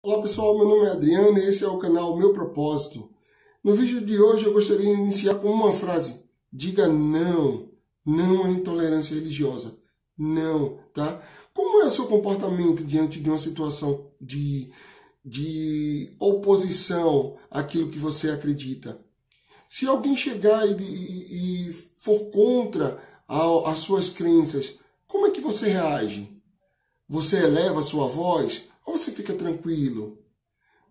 Olá pessoal, meu nome é Adriano e esse é o canal Meu Propósito. No vídeo de hoje eu gostaria de iniciar com uma frase. Diga não, não à intolerância religiosa. Não, tá? Como é o seu comportamento diante de uma situação de oposição àquilo que você acredita? Se alguém chegar e for contra as suas crenças, como é que você reage? Você eleva a sua voz ou você fica tranquilo?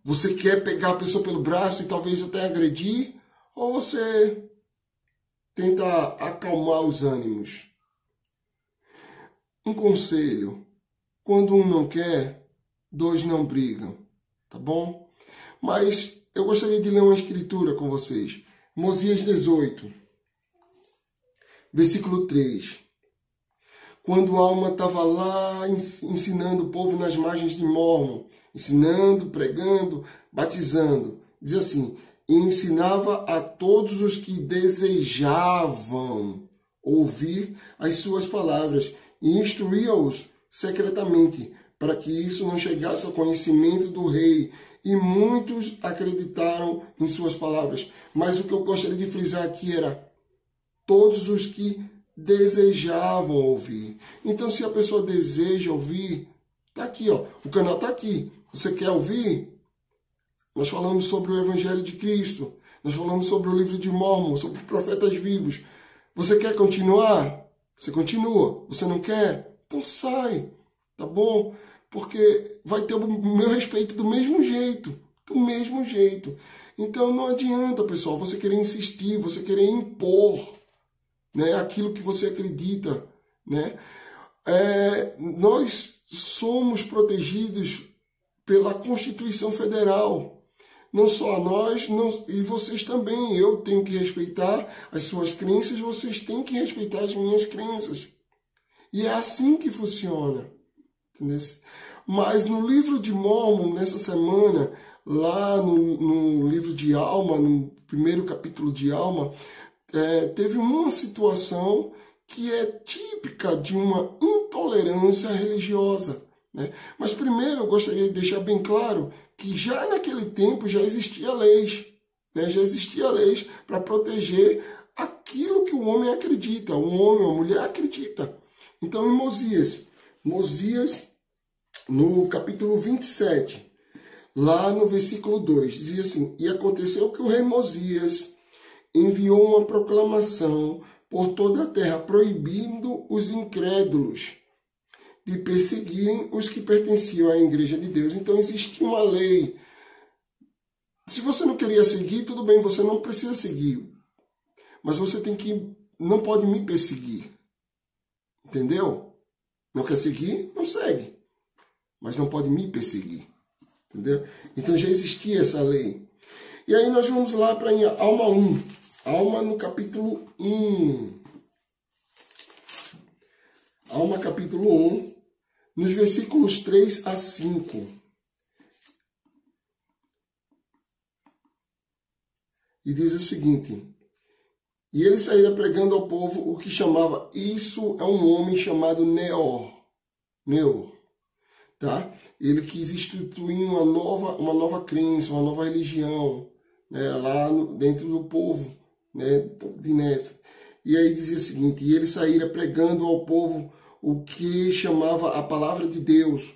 Você quer pegar a pessoa pelo braço e talvez até agredir? Ou você tenta acalmar os ânimos? Um conselho: quando um não quer, dois não brigam, tá bom? Mas eu gostaria de ler uma escritura com vocês. Mosias 18, versículo 3. Quando Alma estava lá ensinando o povo nas margens de Mormon, ensinando, pregando, batizando, diz assim: e ensinava a todos os que desejavam ouvir as suas palavras, e instruía-os secretamente, para que isso não chegasse ao conhecimento do rei. E muitos acreditaram em suas palavras. Mas o que eu gostaria de frisar aqui era todos os que desejavam ouvir. Então, se a pessoa deseja ouvir, tá aqui, ó. O canal tá aqui. Você quer ouvir? Nós falamos sobre o Evangelho de Cristo. Nós falamos sobre o livro de Mormon, sobre profetas vivos. Você quer continuar? Você continua. Você não quer? Então sai, tá bom? Porque vai ter o meu respeito do mesmo jeito. Do mesmo jeito. Então não adianta, pessoal, você querer insistir, você querer impor, né, aquilo que você acredita, né? Nós somos protegidos pela Constituição Federal. Não só nós, e vocês também. Eu tenho que respeitar as suas crenças, vocês têm que respeitar as minhas crenças. E é assim que funciona. Entendeu? Mas no livro de Mormon, nessa semana, lá no livro de Alma, no primeiro capítulo de Alma, teve uma situação que é típica de uma intolerância religiosa, né? Mas primeiro eu gostaria de deixar bem claro que já naquele tempo já existia leis, né? Já existia leis para proteger aquilo que o homem acredita, o homem ou a mulher acredita. Então em Mosias, no capítulo 27, lá no versículo 2, dizia assim: e aconteceu que o rei Mosias enviou uma proclamação por toda a terra, proibindo os incrédulos de perseguirem os que pertenciam à igreja de Deus. Então existia uma lei. Se você não queria seguir, tudo bem, você não precisa seguir. Mas você não pode me perseguir. Entendeu? Não quer seguir? Não segue. Mas não pode me perseguir. Entendeu? Então já existia essa lei. E aí nós vamos lá para Alma 1. Alma no capítulo 1. Alma capítulo 1, nos versículos 3 a 5. E diz o seguinte: e ele saíra pregando ao povo o que chamava, isso é um homem chamado Neor, tá? Ele quis instituir uma nova crença, uma nova religião, né, lá dentro do povo, né, povo de Néfe. E aí dizia o seguinte: e ele saíra pregando ao povo o que chamava a palavra de Deus,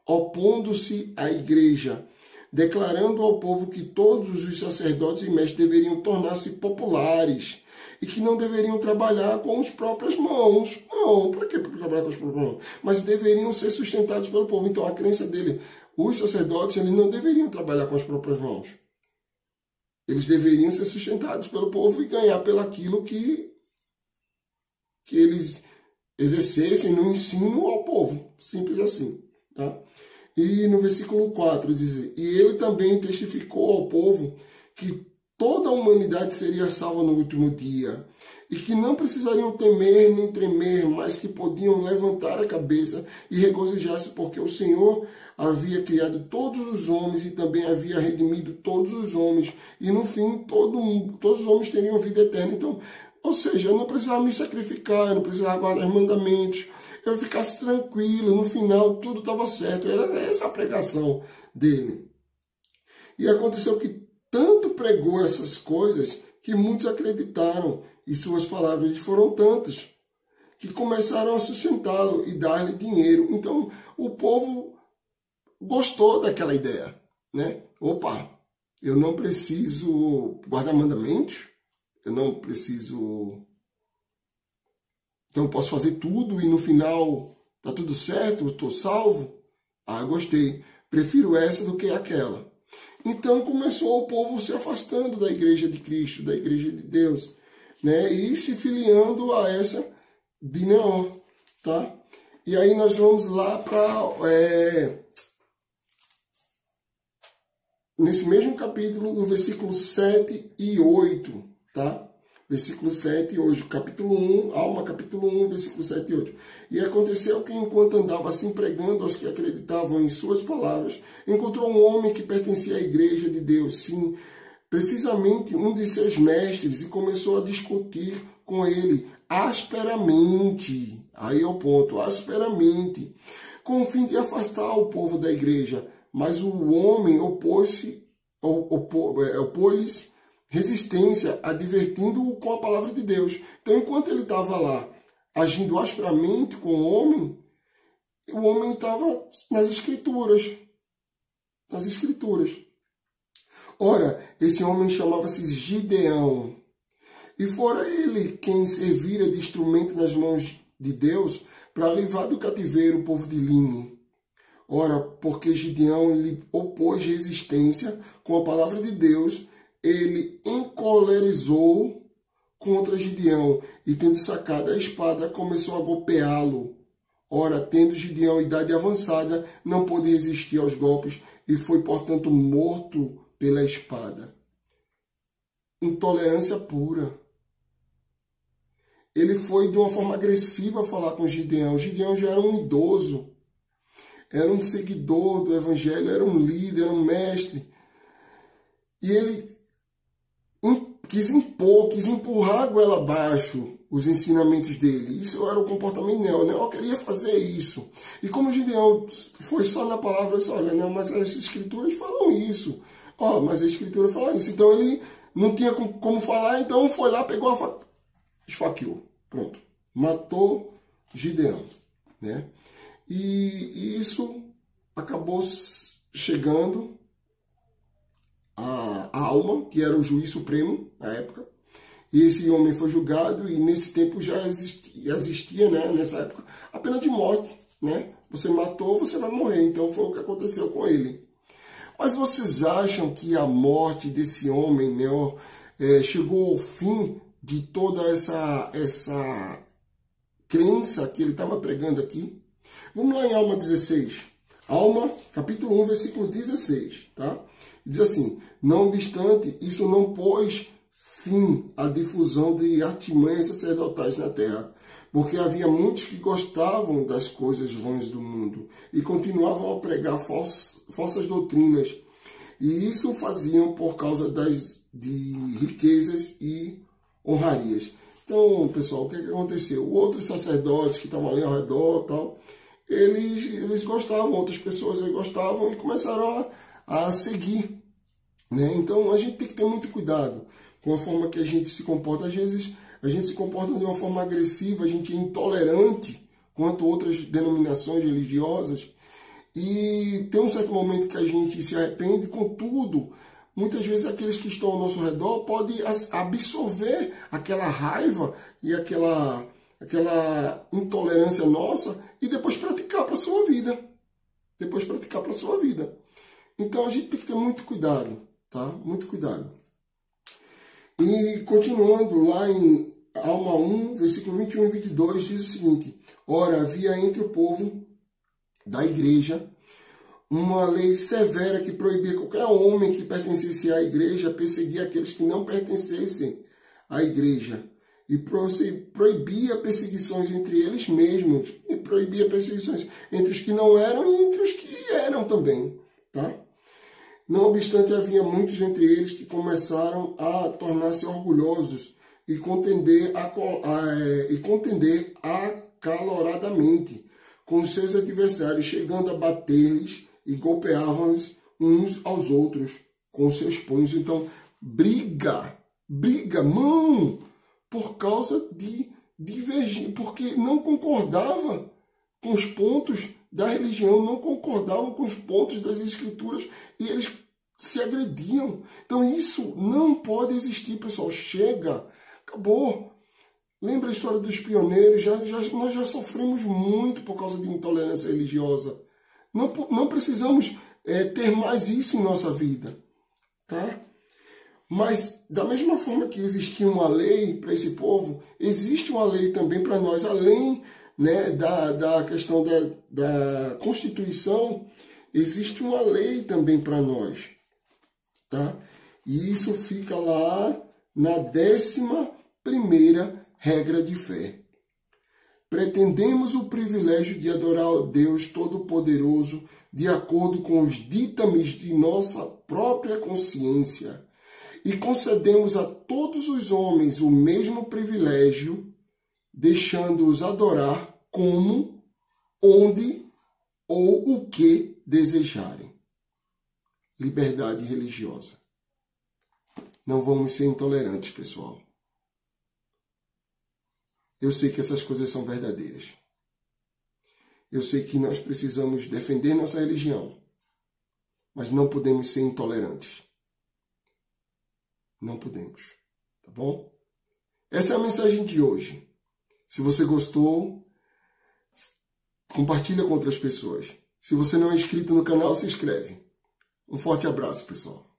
opondo-se à igreja, declarando ao povo que todos os sacerdotes e mestres deveriam tornar-se populares e que não deveriam trabalhar com as próprias mãos. Não, para que trabalhar com as próprias mãos? Mas deveriam ser sustentados pelo povo. Então a crença dele, os sacerdotes, eles não deveriam trabalhar com as próprias mãos. Eles deveriam ser sustentados pelo povo e ganhar pelaquilo que eles exercessem no ensino ao povo. Simples assim, tá? E no versículo 4 diz: e ele também testificou ao povo que toda a humanidade seria salva no último dia, e que não precisariam temer nem tremer, mas que podiam levantar a cabeça e regozijar-se, porque o Senhor havia criado todos os homens e também havia redimido todos os homens, e no fim todos os homens teriam vida eterna. Então, ou seja, eu não precisava me sacrificar, eu não precisava guardar os mandamentos, eu ficasse tranquilo, no final tudo estava certo. Era essa a pregação dele. E aconteceu que tanto pregou essas coisas que muitos acreditaram, e suas palavras foram tantas que começaram a sustentá-lo e dar-lhe dinheiro. Então o povo gostou daquela ideia, né? Opa, eu não preciso guardar mandamentos, eu não preciso... Então eu posso fazer tudo e no final tá tudo certo, eu estou salvo? Ah, gostei. Prefiro essa do que aquela. Então começou o povo se afastando da igreja de Cristo, da igreja de Deus, né? E se filiando a essa de Neó, tá? E aí nós vamos lá para... nesse mesmo capítulo, no versículo 7 e 8, tá? Versículo 7 e 8, capítulo 1, Alma, capítulo 1, versículo 7 e 8. E aconteceu que, enquanto andava assim pregando aos que acreditavam em suas palavras, encontrou um homem que pertencia à igreja de Deus, sim, precisamente um de seus mestres, e começou a discutir com ele asperamente, aí é o ponto, asperamente, com o fim de afastar o povo da igreja. Mas o homem opôs-lhes resistência, advertindo-o com a palavra de Deus. Então, enquanto ele estava lá agindo asperamente com o homem estava nas Escrituras. Nas Escrituras. Ora, esse homem chamava-se Gideão. E fora ele quem servira de instrumento nas mãos de Deus para livrar do cativeiro o povo de Line. Ora, porque Gideão lhe opôs resistência com a palavra de Deus, ele encolerizou contra Gideão e, tendo sacado a espada, começou a golpeá-lo. Ora, tendo Gideão idade avançada, não pôde resistir aos golpes e foi, portanto, morto pela espada. Intolerância pura. Ele foi de uma forma agressiva falar com Gideão. Gideão já era um idoso. Era um seguidor do evangelho, era um líder, era um mestre. E ele quis impor, quis empurrar a goela abaixo os ensinamentos dele. Isso era o comportamento de Neó. Neó queria fazer isso. E como Gideão foi só na palavra, disse, olha, não, mas as escrituras falam isso. Ó, mas a escritura fala isso. Então ele não tinha como falar, então foi lá, pegou a faca, esfaqueou. Pronto. Matou Gideão, né? E isso acabou chegando a Alma, que era o juiz supremo na época. E esse homem foi julgado e nesse tempo já existia, né, nessa época, a pena de morte, né? Você matou, você vai morrer. Então foi o que aconteceu com ele. Mas vocês acham que a morte desse homem, né, chegou ao fim de toda essa crença que ele estava pregando aqui? Vamos lá em Alma 16. Alma, capítulo 1, versículo 16, tá? Diz assim, não obstante, isso não pôs fim à difusão de artimanhas sacerdotais na terra, porque havia muitos que gostavam das coisas vãs do mundo e continuavam a pregar falsas doutrinas, e isso faziam por causa de riquezas e honrarias. Então, pessoal, o que aconteceu? Outros sacerdotes que estavam ali ao redor, tal, eles gostavam, outras pessoas gostavam e começaram a seguir, né? Então, a gente tem que ter muito cuidado com a forma que a gente se comporta. Às vezes, a gente se comporta de uma forma agressiva, a gente é intolerante quanto outras denominações religiosas. E tem um certo momento que a gente se arrepende, contudo, muitas vezes aqueles que estão ao nosso redor podem absorver aquela raiva e aquela intolerância nossa e depois praticar para a sua vida. Depois praticar para a sua vida. Então a gente tem que ter muito cuidado, tá? Muito cuidado. E continuando lá em Alma 1, versículo 21 e 22, diz o seguinte: ora, havia entre o povo da igreja uma lei severa que proibia qualquer homem que pertencesse à igreja perseguir aqueles que não pertencessem à igreja. E proibia perseguições entre eles mesmos, e proibia perseguições entre os que não eram e entre os que eram também, tá? Não obstante, havia muitos entre eles que começaram a tornar-se orgulhosos e contender a acaloradamente com os seus adversários, chegando a bater-lhes e golpeavam-os uns aos outros com seus punhos. Então, briga, mão, por causa de divergir, porque não concordava com os pontos da religião, não concordavam com os pontos das escrituras e eles se agrediam. Então isso não pode existir, pessoal. Chega, acabou. Lembra a história dos pioneiros? Nós já sofremos muito por causa de intolerância religiosa. Não precisamos ter mais isso em nossa vida, tá? Mas, da mesma forma que existia uma lei para esse povo, existe uma lei também para nós, além, né, da questão da Constituição, existe uma lei também para nós, tá? E isso fica lá na 11ª regra de fé. Pretendemos o privilégio de adorar a Deus Todo-Poderoso de acordo com os ditames de nossa própria consciência, e concedemos a todos os homens o mesmo privilégio, deixando-os adorar como, onde ou o que desejarem. Liberdade religiosa. Não vamos ser intolerantes, pessoal. Eu sei que essas coisas são verdadeiras. Eu sei que nós precisamos defender nossa religião, mas não podemos ser intolerantes. Não podemos, tá bom? Essa é a mensagem de hoje. Se você gostou, compartilha com outras pessoas. Se você não é inscrito no canal, se inscreve. Um forte abraço, pessoal.